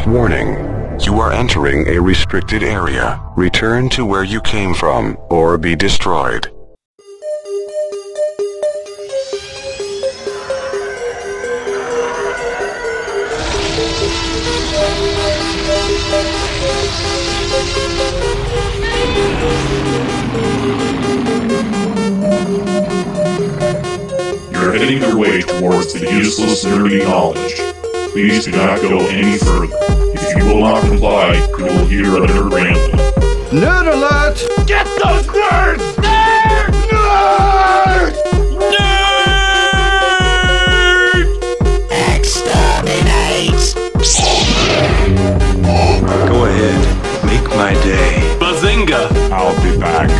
Warning. You are entering a restricted area. Return to where you came from, or be destroyed. You're heading your way towards the useless nerdy knowledge. Please do not go any further. If you will not comply, you will hear a nerd rambling. Nerd alert! Get those nerds! Nerd! Nerd! Nerd! Exterminate! Go ahead, make my day. Bazinga! I'll be back.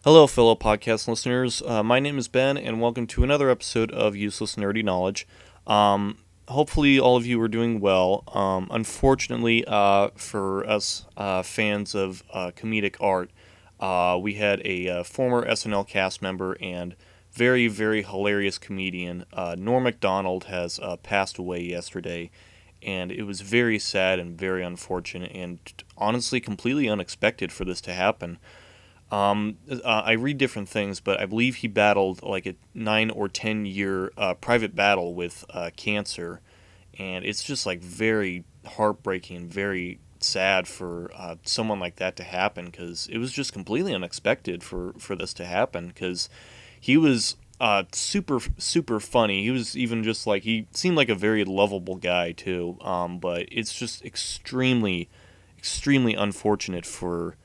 Hello, fellow podcast listeners. My name is Ben, and welcome to another episode of Useless Nerdy Knowledge. Hopefully, all of you are doing well. Unfortunately, for us fans of comedic art, we had a former SNL cast member and very, very hilarious comedian, Norm Macdonald, has passed away yesterday, and it was very sad and very unfortunate, and honestly, completely unexpected for this to happen. I read different things, but I believe he battled like a 9 or 10 year private battle with cancer, and it's just like very heartbreaking and very sad for someone like that to happen, because it was just completely unexpected for this to happen, because he was super funny. He was even just like, he seemed like a very lovable guy too, but it's just extremely unfortunate for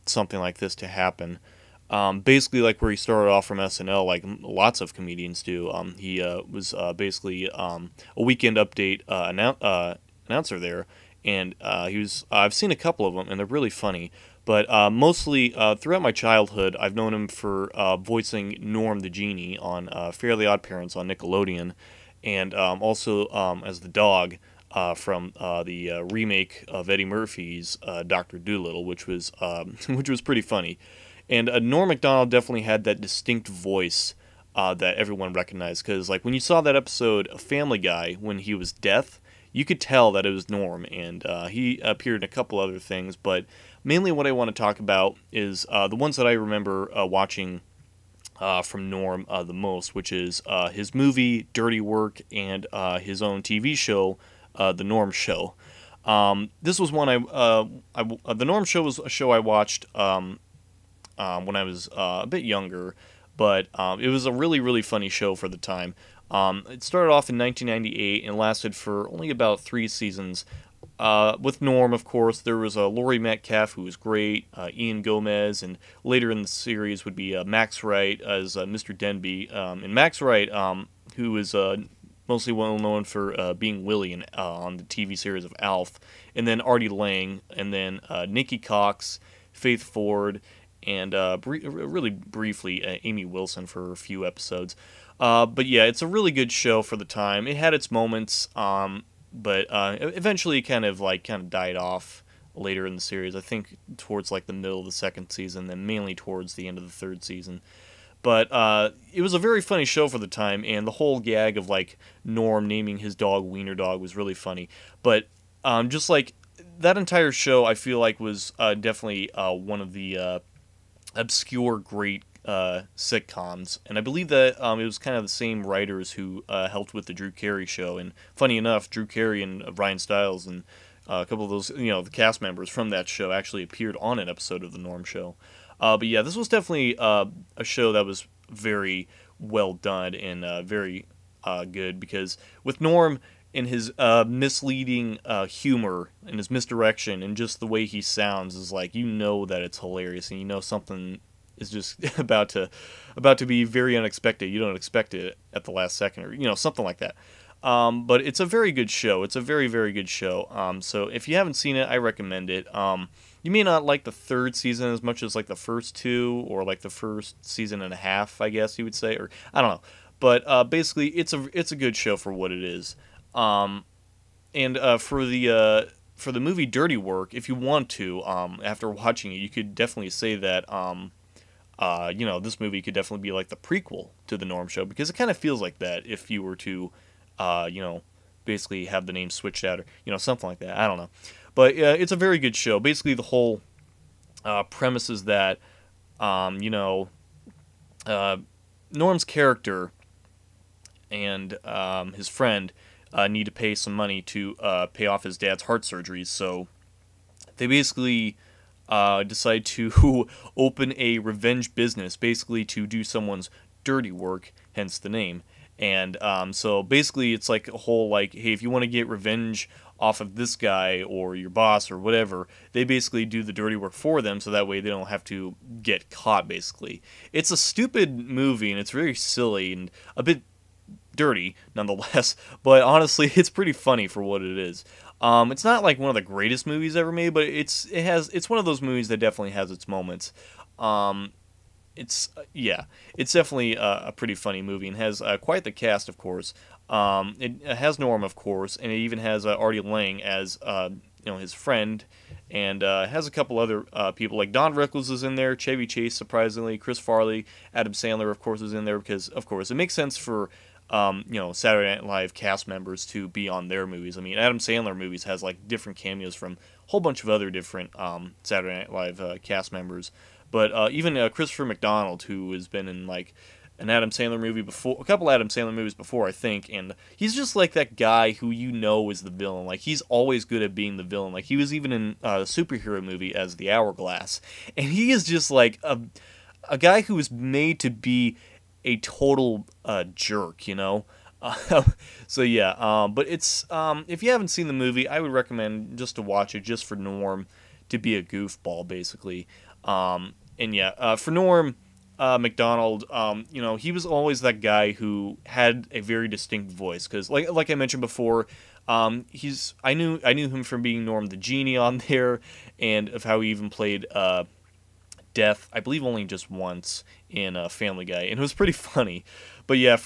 something like this to happen. Basically, like where he started off from SNL, like lots of comedians do. He was basically a Weekend Update announcer there, and I've seen a couple of them, and they're really funny. But mostly throughout my childhood, I've known him for voicing Norm the Genie on Fairly Odd Parents on Nickelodeon, and also as the dog from the remake of Eddie Murphy's Dr. Dolittle, which was pretty funny. And Norm Macdonald definitely had that distinct voice that everyone recognized, because like when you saw that episode of Family Guy when he was Death, you could tell that it was Norm, and he appeared in a couple other things, but mainly what I want to talk about is the ones that I remember watching from Norm the most, which is his movie Dirty Work and his own TV show, The Norm Show. This was one The Norm Show was a show I watched when I was a bit younger, but it was a really funny show for the time. It started off in 1998 and lasted for only about 3 seasons. With Norm, of course, there was Laurie Metcalf, who was great, Ian Gomez, and later in the series would be Max Wright as Mr. Denby. And Max Wright, who is mostly well known for being Willie on the TV series of Alf, and then Artie Lang, and then Nikki Cox, Faith Ford, and really briefly Amy Wilson for a few episodes. But yeah, it's a really good show for the time. It had its moments, but eventually kind of died off later in the series. I think towards like the middle of the 2nd season, then mainly towards the end of the 3rd season. But it was a very funny show for the time, and the whole gag of like Norm naming his dog Wiener Dog was really funny. But just like that entire show, I feel like was definitely one of the obscure great sitcoms, and I believe that it was kind of the same writers who helped with the Drew Carey show. And funny enough, Drew Carey and Ryan Stiles and a couple of those, the cast members from that show actually appeared on an episode of The Norm Show. But yeah, this was definitely a show that was very well done and very good, because with Norm and his misleading humor and his misdirection and just the way he sounds is like, that it's hilarious, and something is just about to be very unexpected. You don't expect it at the last second, or something like that. But it's a very good show. It's a very, very good show. So if you haven't seen it, I recommend it. You may not like the 3rd season as much as like the first 2, or like the first season and a half, I guess you would say, or I don't know. But basically, it's a good show for what it is. And for the movie Dirty Work, if you want to, after watching it, you could definitely say that this movie could definitely be like the prequel to the Norm Show, because it kind of feels like that if you were to, basically have the name switched out, or something like that. I don't know, but it's a very good show. Basically, the whole premise is that, Norm's character and his friend need to pay some money to pay off his dad's heart surgery, so they basically decide to open a revenge business, basically to do someone's dirty work, hence the name. And so basically it's like a whole, like, hey, if you want to get revenge off of this guy or your boss or whatever, they basically do the dirty work for them, so that way they don't have to get caught, basically. It's a stupid movie, and it's very silly and a bit dirty nonetheless, but honestly it's pretty funny for what it is. It's not like one of the greatest movies ever made, but it's one of those movies that definitely has its moments. It's definitely a pretty funny movie, and has quite the cast, of course. It has Norm, of course, and it even has Artie Lang as his friend, and has a couple other people, like Don Rickles is in there, Chevy Chase, surprisingly, Chris Farley, Adam Sandler, of course, is in there, because, of course, it makes sense for Saturday Night Live cast members to be on their movies. I mean, Adam Sandler movies has like different cameos from a whole bunch of other different Saturday Night Live cast members. But even Christopher Macdonald, who has been in like an Adam Sandler movie before, a couple Adam Sandler movies before, I think, and he's just like that guy who is the villain. Like, he's always good at being the villain. Like, he was even in a superhero movie as the Hourglass, and he is just like a guy who is made to be a total jerk, so yeah, but it's if you haven't seen the movie, I would recommend just to watch it, just for Norm to be a goofball, basically. For Norm Macdonald, he was always that guy who had a very distinct voice, because like I mentioned before, I knew him from being Norm the Genie on there, and of how he even played Death, I believe, only just once in Family Guy, and it was pretty funny. But yeah,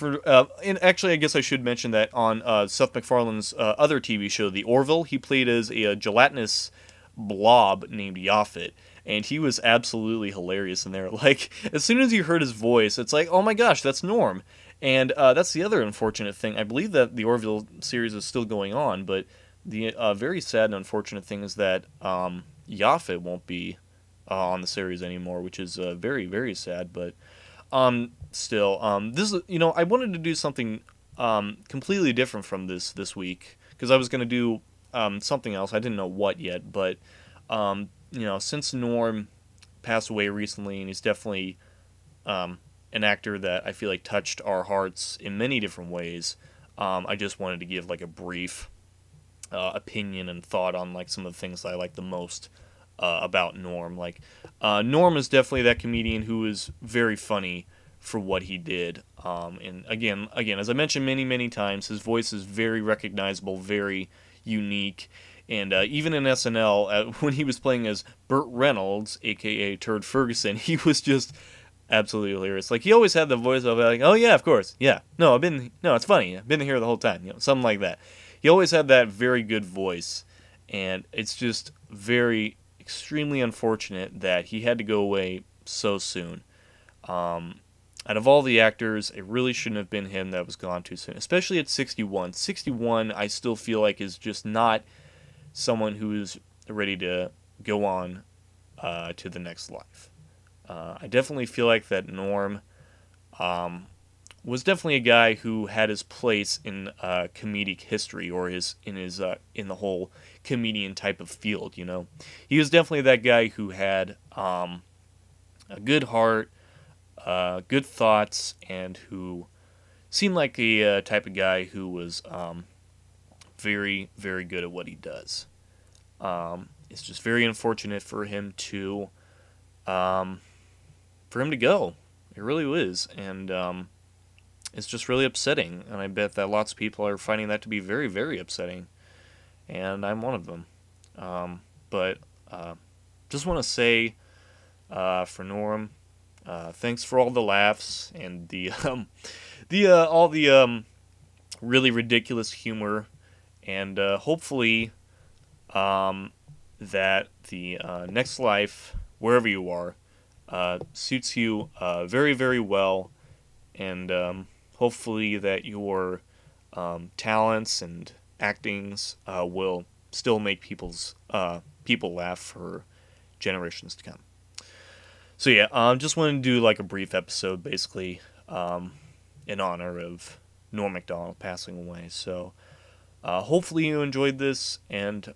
and actually, I guess I should mention that on Seth MacFarlane's other TV show, The Orville, he played as a gelatinous blob named Yaphet, and he was absolutely hilarious in there. Like, as soon as you heard his voice, it's like, oh my gosh, that's Norm. And that's the other unfortunate thing. I believe that the Orville series is still going on, but the very sad and unfortunate thing is that Yaphet won't be on the series anymore, which is very, very sad. But still, this is, I wanted to do something completely different from this week, because I was going to do something else. I didn't know what yet, but since Norm passed away recently, and he's definitely an actor that I feel like touched our hearts in many different ways, I just wanted to give like a brief opinion and thought on like some of the things that I like the most about Norm. Like, Norm is definitely that comedian who is very funny for what he did. And again, as I mentioned many times, his voice is very recognizable, very unique. And even in SNL, when he was playing as Burt Reynolds, aka Turd Ferguson, he was just absolutely hilarious. Like, he always had the voice of like, oh yeah, of course, yeah, no, it's funny, I've been here the whole time, something like that. He always had that very good voice, and it's just extremely unfortunate that he had to go away so soon. Out of all the actors, it really shouldn't have been him that was gone too soon, especially at 61. 61, I still feel like, is just not someone who is ready to go on to the next life. I definitely feel like that Norm was definitely a guy who had his place in comedic history, or in the whole comedian type of field. He was definitely that guy who had a good heart, good thoughts, and who seemed like a type of guy who was very, very good at what he does. It's just very unfortunate for him to go. It really is, and it's just really upsetting. And I bet that lots of people are finding that to be very, very upsetting, and I'm one of them. But just want to say, for Norm, thanks for all the laughs and all the really ridiculous humor, and hopefully that the next life, wherever you are, suits you very, very well, and hopefully that your talents and actings will still make people laugh for generations to come. So yeah, just wanted to do like a brief episode, basically, in honor of Norm Macdonald passing away. So hopefully you enjoyed this, and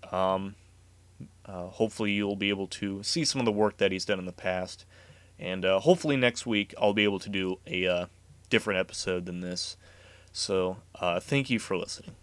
hopefully you'll be able to see some of the work that he's done in the past. And hopefully next week I'll be able to do a different episode than this. So thank you for listening.